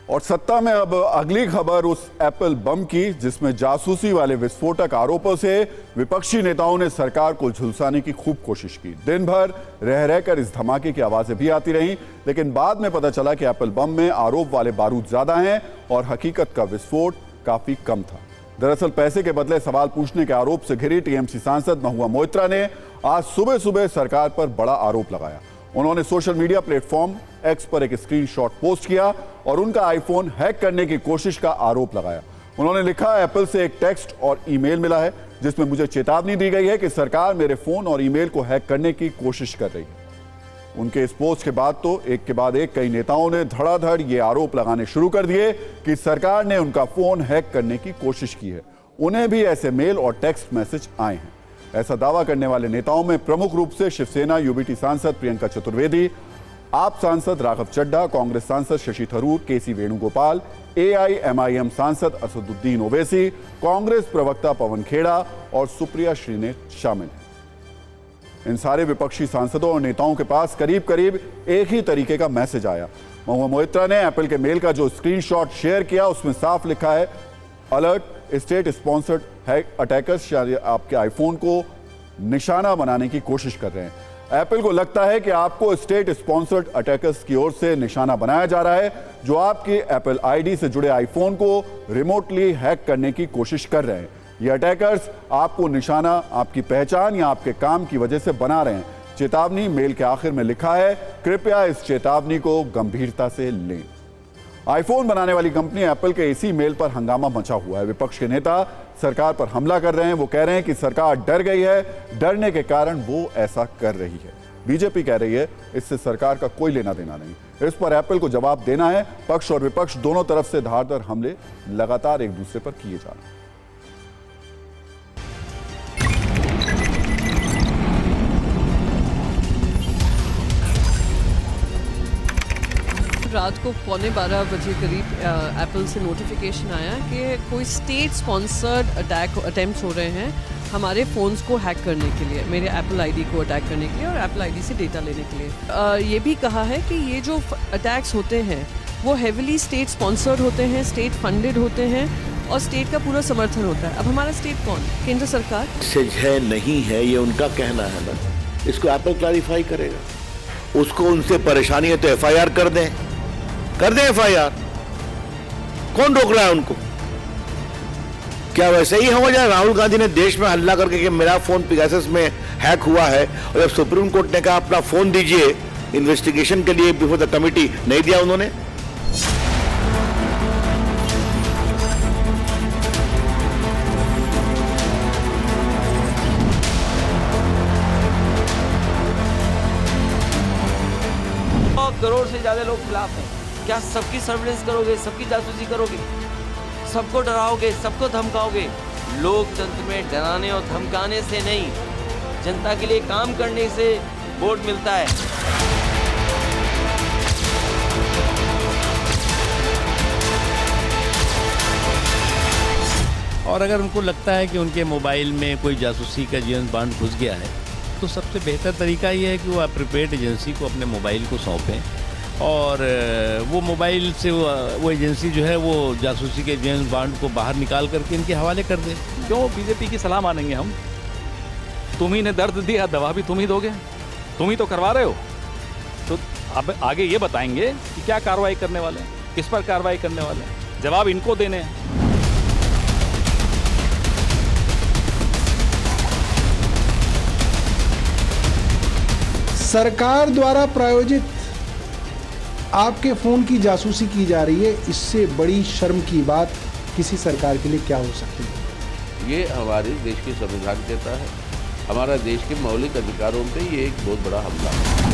और सत्ता में अब अगली खबर उस एप्पल बम की जिसमें जासूसी वाले विस्फोटक आरोपों से विपक्षी नेताओं ने सरकार को झुलसाने की खूब कोशिश की। दिन भर रह रहकर इस धमाके की आवाजें भी आती रहीं, लेकिन बाद में पता चला कि एप्पल बम में आरोप वाले बारूद ज्यादा हैं और हकीकत का विस्फोट काफी कम था। दरअसल पैसे के बदले सवाल पूछने के आरोप से घिरी टीएमसी सांसद महुआ मोइत्रा ने आज सुबह सुबह सरकार पर बड़ा आरोप लगाया। उन्होंने सोशल मीडिया प्लेटफॉर्म एक्स पर एक स्क्रीनशॉट पोस्ट किया और उनका आईफोन हैक करने की कोशिश का आरोप लगाया। उन्होंने लिखा, एप्पल से एक टेक्स्ट और ईमेल मिला है जिसमें मुझे चेतावनी दी गई है कि सरकार मेरे फोन और ईमेल को हैक करने की कोशिश कर रही है। उनके इस पोस्ट के बाद तो एक के बाद एक कई नेताओं ने धड़ाधड़ ये आरोप लगाने शुरू कर दिए कि सरकार ने उनका फोन हैक करने की कोशिश की है। उन्हें भी ऐसे मेल और टेक्स्ट मैसेज आए हैं। ऐसा दावा करने वाले नेताओं में प्रमुख रूप से शिवसेना यूबीटी सांसद प्रियंका चतुर्वेदी, आप सांसद राघव चड्ढा, कांग्रेस सांसद शशि थरूर, केसी वेणुगोपाल, एआईएमआईएम सांसद असदुद्दीन ओवैसी, कांग्रेस प्रवक्ता पवन खेड़ा और सुप्रिया श्रीनेत शामिल हैं। इन सारे विपक्षी सांसदों और नेताओं के पास करीब करीब एक ही तरीके का मैसेज आया। महुआ मोइत्रा ने एप्पल के मेल का जो स्क्रीनशॉट शेयर किया उसमें साफ लिखा है, अलर्ट, स्टेट स्पॉन्सर्ड अटैकर्स आपके आईफोन को निशाना बनाने की कोशिश कर रहे हैं। एप्पल को लगता है कि आपको स्टेट स्पॉन्सर्ड अटैकर्स की ओर से निशाना बनाया जा रहा है जो आपकी एप्पल आईडी से जुड़े आईफोन को रिमोटली हैक करने की कोशिश कर रहे हैं। ये अटैकर्स आपको निशाना आपकी पहचान या आपके काम की वजह से बना रहे हैं। चेतावनी मेल के आखिर में लिखा है, कृपया इस चेतावनी को गंभीरता से लें। आईफोन बनाने वाली कंपनी एप्पल के इसी मेल पर हंगामा मचा हुआ है। विपक्ष के नेता सरकार पर हमला कर रहे हैं। वो कह रहे हैं कि सरकार डर गई है, डरने के कारण वो ऐसा कर रही है। बीजेपी कह रही है इससे सरकार का कोई लेना देना नहीं। इस पर एप्पल को जवाब देना है। पक्ष और विपक्ष दोनों तरफ से धारदार हमले लगातार एक दूसरे पर किए जा रहे हैं। रात को 11:15 करीब एप्पल से नोटिफिकेशन आया कि कोई स्टेट स्पॉन्सर्ड अटैम्प्ट हो रहे हैं हमारे फ़ोन्स को हैक करने के लिए, मेरे एप्पल आईडी को अटैक करने के लिए और एप्पल आईडी से डेटा लेने के लिए। ये भी कहा है कि ये जो अटैक्स होते हैं वो हेविली स्टेट स्पॉन्सर्ड होते हैं, स्टेट फंडेड होते हैं और स्टेट का पूरा समर्थन होता है। अब हमारा स्टेट कौन? केंद्र सरकार। मैसेज है नहीं है ये उनका कहना है ना, इसको एप्पल क्लैरिफाई करेगा। उसको उनसे परेशानी है तो एफआईआर कर दें एफआईआर। कौन रोक रहा है उनको? क्या वैसे ही हो जाए? राहुल गांधी ने देश में हल्ला करके कि मेरा फोन पेगासस में हैक हुआ है और जब सुप्रीम कोर्ट ने कहा अपना फोन दीजिए इन्वेस्टिगेशन के लिए बिफोर द कमिटी, नहीं दिया उन्होंने। करोड़ से ज्यादा लोग खिलाफ हैं। क्या सबकी सर्विलेंस करोगे, सबकी जासूसी करोगे, सबको डराओगे, सबको धमकाओगे? लोकतंत्र में डराने और धमकाने से नहीं, जनता के लिए काम करने से वोट मिलता है। और अगर उनको लगता है कि उनके मोबाइल में कोई जासूसी का जेम्स बॉन्ड घुस गया है तो सबसे बेहतर तरीका ये है कि वो अप्रोप्रिएट एजेंसी को अपने मोबाइल को सौंपें और वो मोबाइल से वो एजेंसी जो है वो जासूसी के जेम्स बॉन्ड को बाहर निकाल करके इनके हवाले कर दे। क्यों बीजेपी की सलाह मानेंगे हम? तुम ही ने दर्द दिया, दवा भी तुम ही दोगे, तुम ही तो करवा रहे हो। तो अब आगे ये बताएंगे कि क्या कार्रवाई करने वाले हैं, किस पर कार्रवाई करने वाले हैं, जवाब इनको देने हैं। सरकार द्वारा प्रायोजित आपके फ़ोन की जासूसी की जा रही है, इससे बड़ी शर्म की बात किसी सरकार के लिए क्या हो सकती है? ये हमारे देश के संविधान कहता है, हमारा देश के मौलिक अधिकारों पे ये एक बहुत बड़ा हमला है।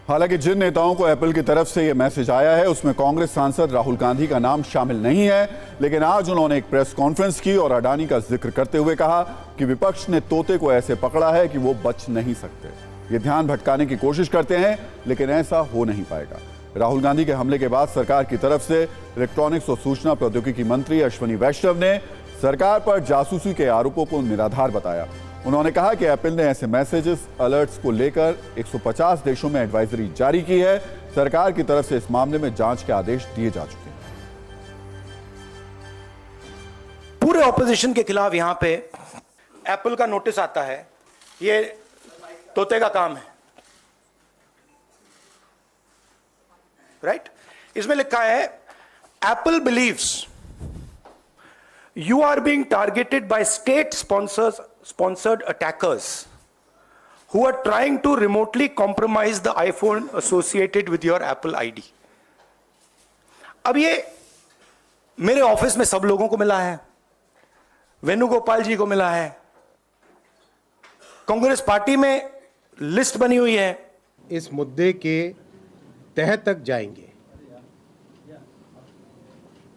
हालांकि जिन नेताओं को एप्पल की तरफ से यह मैसेज आया है उसमें कांग्रेस सांसद राहुल गांधी का नाम शामिल नहीं है, लेकिन आज उन्होंने एक प्रेस कॉन्फ्रेंस की और अडानी का जिक्र करते हुए कहा कि विपक्ष ने तोते को ऐसे पकड़ा है कि वो बच नहीं सकते। ये ध्यान भटकाने की कोशिश करते हैं लेकिन ऐसा हो नहीं पाएगा। राहुल गांधी के हमले के बाद सरकार की तरफ से इलेक्ट्रॉनिक्स और सूचना प्रौद्योगिकी मंत्री अश्विनी वैष्णव ने सरकार पर जासूसी के आरोपों को निराधार बताया। उन्होंने कहा कि एप्पल ने ऐसे मैसेजेस अलर्ट्स को लेकर 150 देशों में एडवाइजरी जारी की है। सरकार की तरफ से इस मामले में जांच के आदेश दिए जा चुके हैं। पूरे ऑपोजिशन के खिलाफ यहां पे एप्पल का नोटिस आता है, ये तोते का काम है, राइट? इसमें लिखा है Apple believes you are being targeted by state sponsored attackers who are trying to remotely compromise the iPhone associated with your Apple ID. अब ये मेरे ऑफिस में सब लोगों को मिला है, वेणुगोपाल जी को मिला है, कांग्रेस पार्टी में लिस्ट बनी हुई है। इस मुद्दे के तह तक जाएंगे।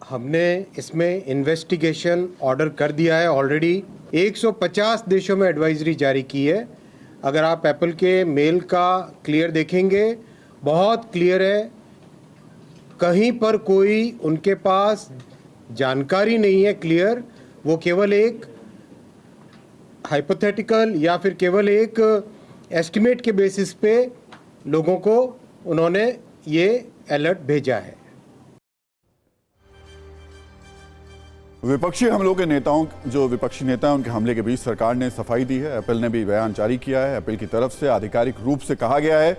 हमने इसमें इन्वेस्टिगेशन ऑर्डर कर दिया है ऑलरेडी। 150 देशों में एडवाइजरी जारी की है। अगर आप एप्पल के मेल का क्लियर देखेंगे, बहुत क्लियर है, कहीं पर कोई उनके पास जानकारी नहीं है क्लियर, वो केवल एक हाइपोथेटिकल या फिर केवल एक एस्टिमेट के बेसिस पे लोगों को उन्होंने ये अलर्ट भेजा है। विपक्षी हमलों के नेताओं, जो विपक्षी नेता हैं, उनके हमले के बीच सरकार ने सफाई दी है। एप्पल ने भी बयान जारी किया है। एप्पल की तरफ से आधिकारिक रूप से कहा गया है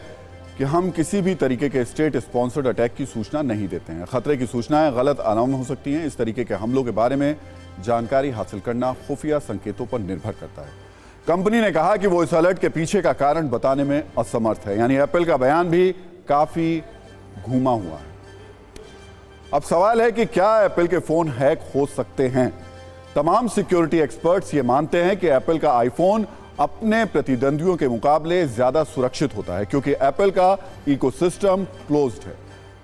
कि हम किसी भी तरीके के स्टेट स्पॉन्सर्ड अटैक की सूचना नहीं देते हैं। खतरे की सूचनाएं गलत अनाउंस हो सकती हैं। इस तरीके के हमलों के बारे में जानकारी हासिल करना खुफिया संकेतों पर निर्भर करता है। कंपनी ने कहा कि वो इस अलर्ट के पीछे का कारण बताने में असमर्थ है। यानी एप्पल का बयान भी काफी घूमा हुआ है। अब सवाल है कि क्या एप्पल के फोन हैक हो सकते हैं? तमाम सिक्योरिटी एक्सपर्ट्स ये मानते हैं कि एप्पल का आईफोन अपने प्रतिद्वंदियों के मुकाबले ज्यादा सुरक्षित होता है, क्योंकि एप्पल का इकोसिस्टम क्लोज्ड है।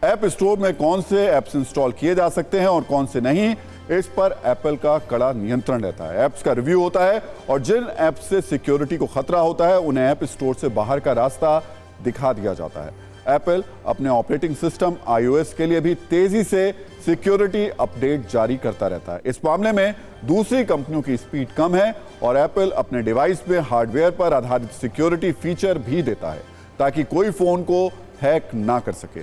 ऐप स्टोर में कौन से ऐप्स इंस्टॉल किए जा सकते हैं और कौन से नहीं, इस पर एप्पल का कड़ा नियंत्रण रहता है। ऐप्स का रिव्यू होता है और जिन ऐप्स से सिक्योरिटी को खतरा होता है उन्हें ऐप स्टोर से बाहर का रास्ता दिखा दिया जाता है। एप्पल अपने ऑपरेटिंग सिस्टम iOS के लिए भी तेजी से सिक्योरिटी अपडेट जारी करता रहता है। इस मामले में दूसरी कंपनियों की स्पीड कम है और एप्पल अपने डिवाइस में हार्डवेयर पर आधारित सिक्योरिटी फीचर भी देता है ताकि कोई फोन को हैक ना कर सके।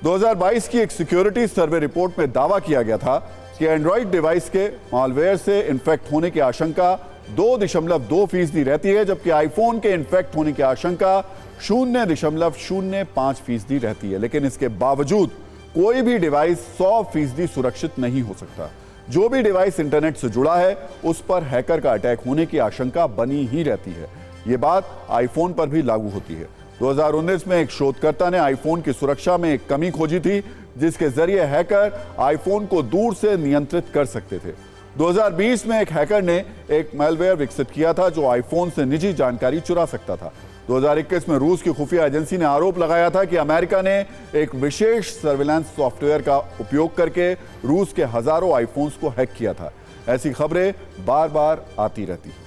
2022 की एक सिक्योरिटी सर्वे रिपोर्ट में दावा किया गया था कि एंड्रॉइड डिवाइस के मालवेयर से इन्फेक्ट होने की आशंका 2.2% रहती है, जबकि आईफोन के इन्फेक्ट होने की आशंका 0.05% रहती है। लेकिन इसके बावजूद कोई भी डिवाइस 100% सुरक्षित नहीं हो सकता। जो भी डिवाइस इंटरनेट से जुड़ा है उस पर हैकर का अटैक होने की आशंका बनी ही रहती है। ये बात आईफोन पर भी लागू होती है। 2019 में एक शोधकर्ता ने आईफोन की सुरक्षा में एक कमी खोजी थी, जिसके जरिए हैकर आईफोन को दूर से नियंत्रित कर सकते थे। 2020 में एक हैकर ने एक मैलवेयर विकसित किया था जो आईफोन से निजी जानकारी चुरा सकता था। 2021 में रूस की खुफिया एजेंसी ने आरोप लगाया था कि अमेरिका ने एक विशेष सर्विलांस सॉफ्टवेयर का उपयोग करके रूस के हजारों आईफोन्स को हैक किया था। ऐसी खबरें बार बार आती रहती हैं।